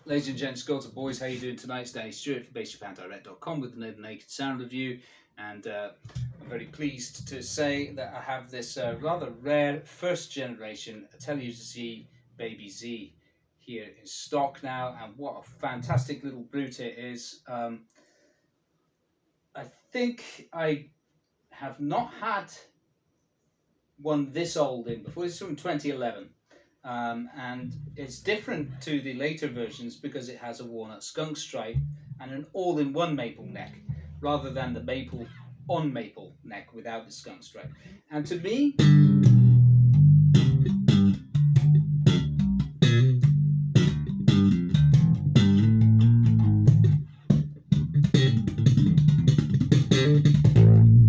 Ladies and gents, girls and boys, how you doing tonight? It's Danny Stewart from BassJapanDirect.com with another Naked Sound Review, and I'm very pleased to say that I have this rather rare first generation Atelier Z Baby Z here in stock now, and what a fantastic little brute it is. I think I have not had one this old in before. This is from 2011. And it's different to the later versions because it has a walnut skunk stripe and an all-in-one maple neck rather than the maple on maple neck without the skunk stripe. And to me,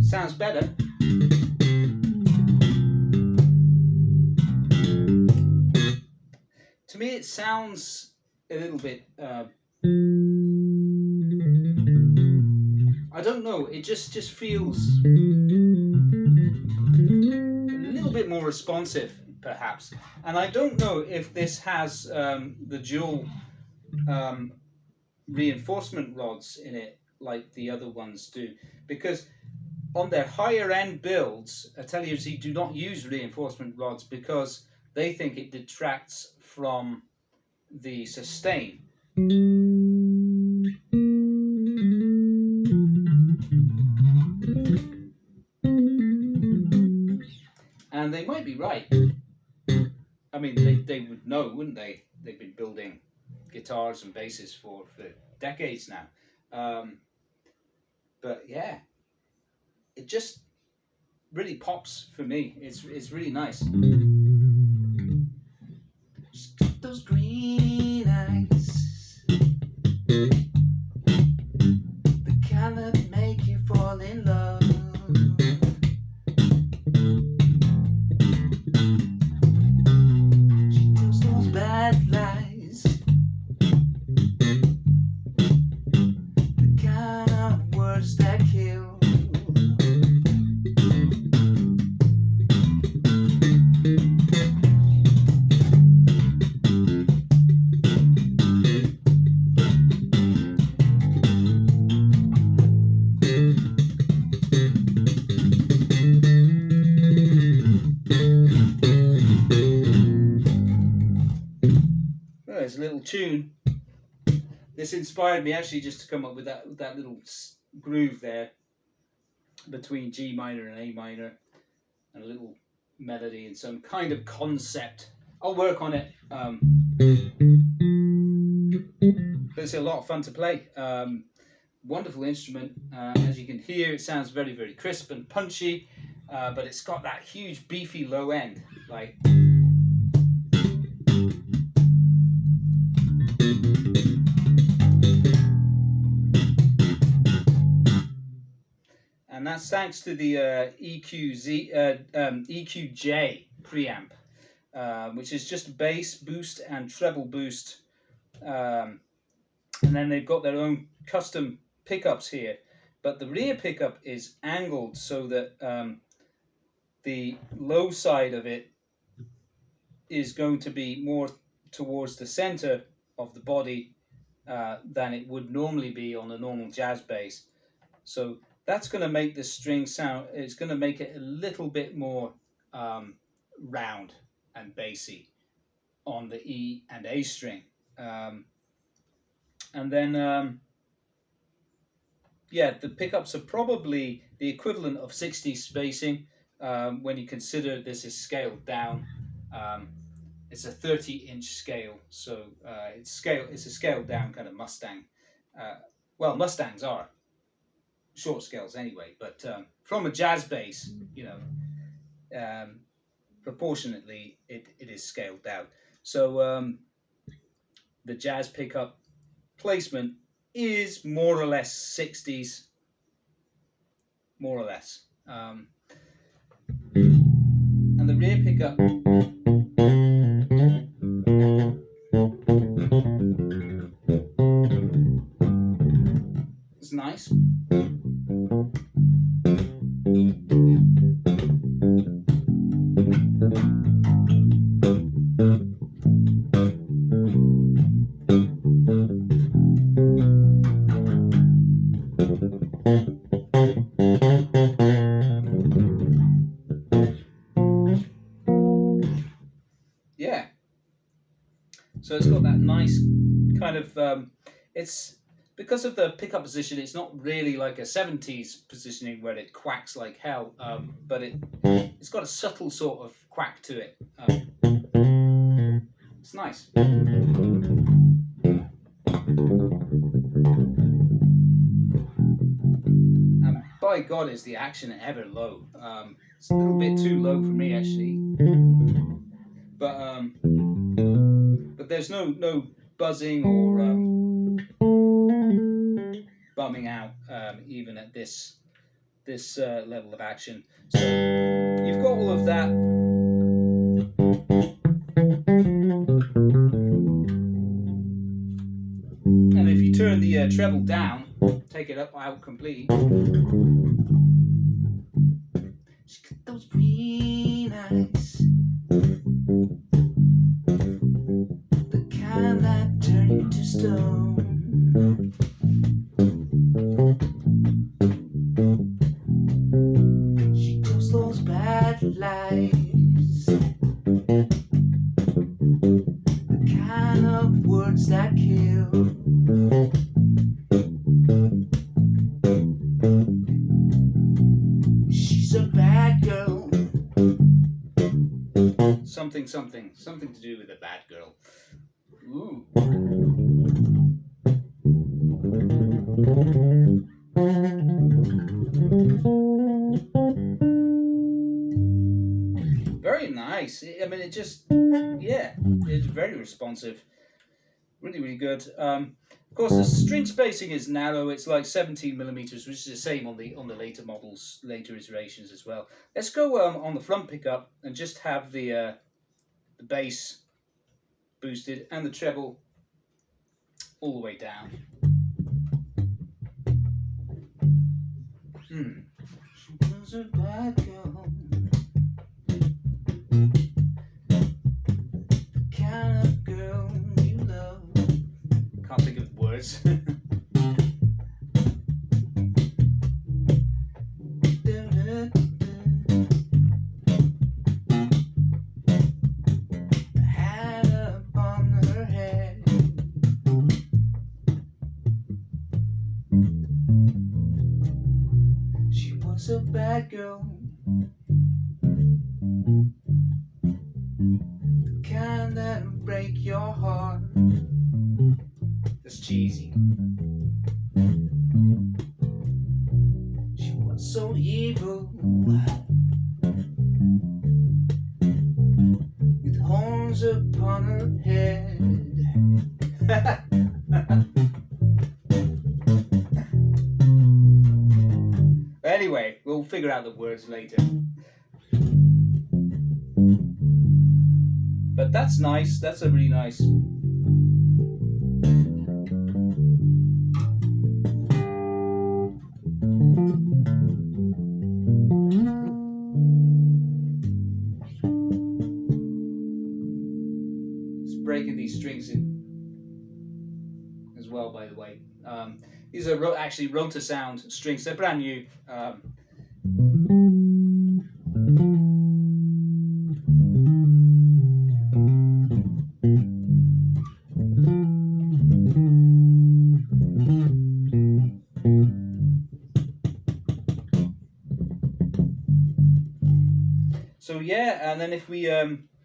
sounds better. To me, it sounds a little bit. I don't know. It just feels a little bit more responsive, perhaps. And I don't know if this has the dual reinforcement rods in it like the other ones do, because on their higher end builds, Atelier Z do not use reinforcement rods because they think it detracts from the sustain. And they might be right. I mean, they would know, wouldn't they? They've been building guitars and basses for decades now. But yeah, it just really pops for me. It's really nice. Just got those green eyes, the kind that make you fall in love. She tells those bad lies, the kind of words that kill. There's a little tune. This inspired me actually just to come up with that little groove there between G minor and A minor, and a little melody and some kind of concept. I'll work on it. It's a lot of fun to play. Wonderful instrument. As you can hear, it sounds very, very crisp and punchy, but it's got that huge beefy low end, like. And that's thanks to the EQJ preamp, which is just bass boost and treble boost, and then they've got their own custom pickups here. But the rear pickup is angled so that the low side of it is going to be more towards the center of the body than it would normally be on a normal jazz bass. So that's going to make the string sound, it's going to make it a little bit more round and bassy on the E and A string. And then, yeah, the pickups are probably the equivalent of 60 spacing when you consider this is scaled down. It's a 30-inch scale, so it's a scaled down kind of Mustang. Well, Mustangs are short scales anyway, but from a jazz bass, you know, proportionately it is scaled down. So the jazz pickup placement is more or less 60s, more or less. And the rear pickup is nice. So it's got that nice kind of, it's because of the pickup position, it's not really like a 70s positioning where it quacks like hell, but it's got a subtle sort of quack to it. It's nice. And by God, is the action ever low. It's a little bit too low for me, actually. But there's no buzzing or bumming out even at this level of action. So you've got all of that. And if you turn the treble down, take it up out completely. She's got those green eyes, the kind that turn you to stone. She tells those bad lies, the kind of words that kill. She's a bad girl. Something to do with a bad girl. Ooh. Very nice. I mean, it just, yeah, it's very responsive. Really, really good. Of course, the string spacing is narrow. It's like 17mm, which is the same on the later models, later iterations as well. Let's go on the front pickup and just have the bass boosted and the treble all the way down. She was a bad girl, the kind of girl you love. Can't think of words. Hat upon her head. She was a bad girl, the kind that'll break your heart. That's cheesy. She was so evil, with horns upon her head. Anyway, we'll figure out the words later. But that's nice. That's a really nice. It's breaking these strings in as well, by the way. These are actually rotor sound strings. They're brand new. So yeah, and then if we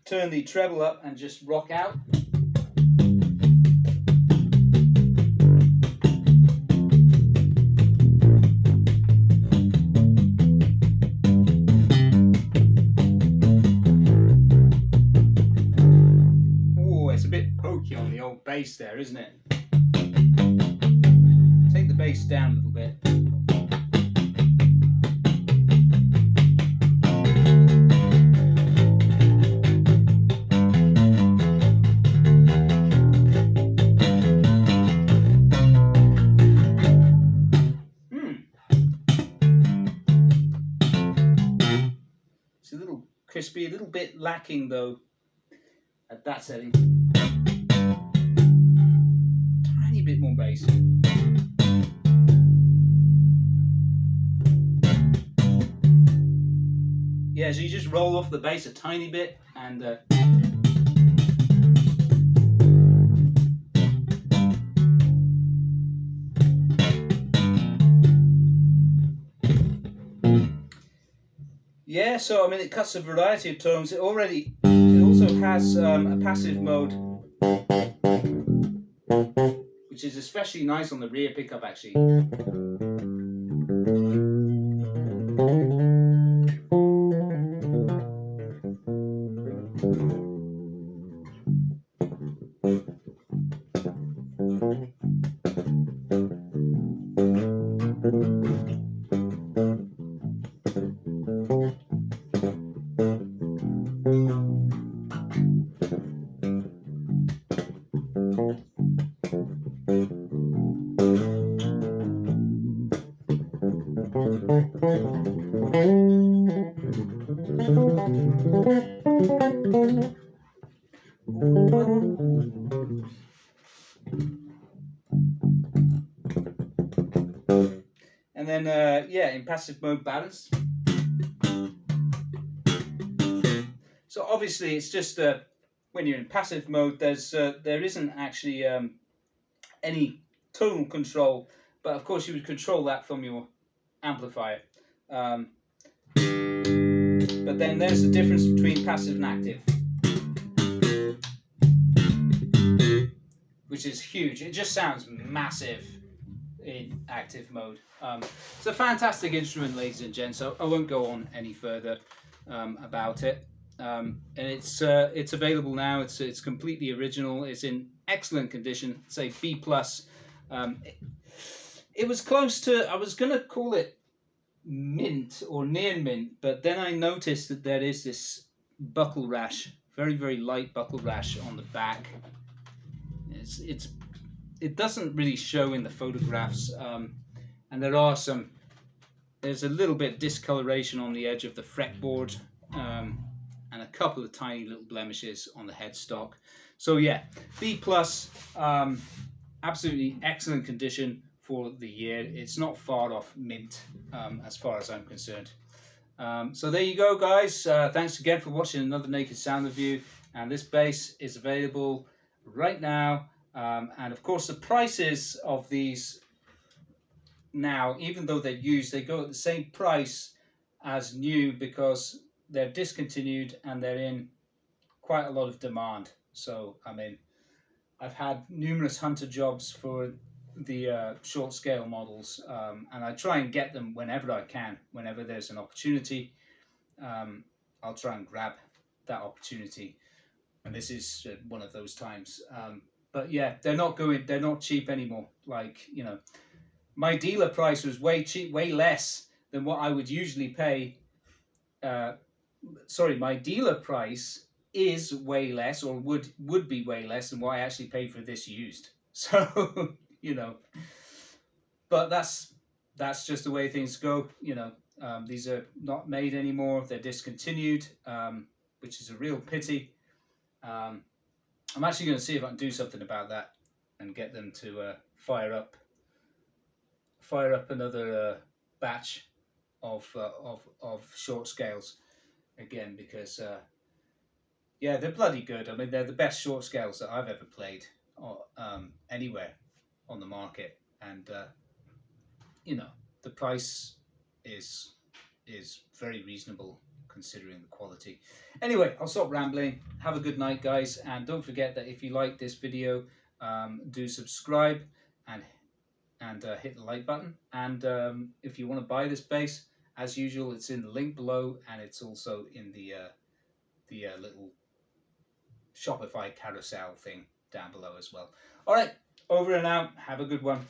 turn the treble up and just rock out. On the old bass there, isn't it? Take the bass down a little bit. It's a little crispy, a little bit lacking though at that setting. Bit more bass. Yeah, so you just roll off the bass a tiny bit and Yeah, so I mean, it cuts a variety of tones. It also has a passive mode, which is especially nice on the rear pickup, actually. And then, yeah, in passive mode, balance. So obviously, it's just when you're in passive mode, there isn't actually any tonal control, but of course you would control that from your amplifier. But then there's the difference between passive and active, which is huge. It just sounds massive in active mode. It's a fantastic instrument, ladies and gents. So I won't go on any further about it. And it's available now. It's completely original. It's in excellent condition. Say B plus. It was close to. I was gonna call it mint or near mint, but then I noticed that there is this buckle rash, very light buckle rash on the back. It doesn't really show in the photographs, and there's a little bit discoloration on the edge of the fretboard, and a couple of tiny little blemishes on the headstock. So yeah, B plus, absolutely excellent condition for the year. It's not far off mint, as far as I'm concerned. So there you go, guys. Thanks again for watching another Naked Sound review, and this bass is available right now. And of course, the prices of these now, even though they're used, they go at the same price as new because they're discontinued and they're in quite a lot of demand. So, I mean, I've had numerous hunter jobs for the short scale models, and I try and get them whenever I can. Whenever there's an opportunity, I'll try and grab that opportunity, and this is one of those times. But yeah, they're not cheap anymore. Like, you know, my dealer price was way cheap, way less than what I would usually pay. Sorry, my dealer price is way less, or would be way less than what I actually paid for this used. So, you know, but that's just the way things go. You know, these are not made anymore. They're discontinued, which is a real pity. I'm actually going to see if I can do something about that and get them to fire up another batch of short scales again, because yeah, they're bloody good. I mean, they're the best short scales that I've ever played anywhere on the market, and you know, the price is very reasonable considering the quality. Anyway, I'll stop rambling. Have a good night, guys, and don't forget that if you like this video, do subscribe and hit the like button. And if you want to buy this bass, as usual, it's in the link below, and it's also in the little Shopify carousel thing down below as well. All right, over and out. Have a good one.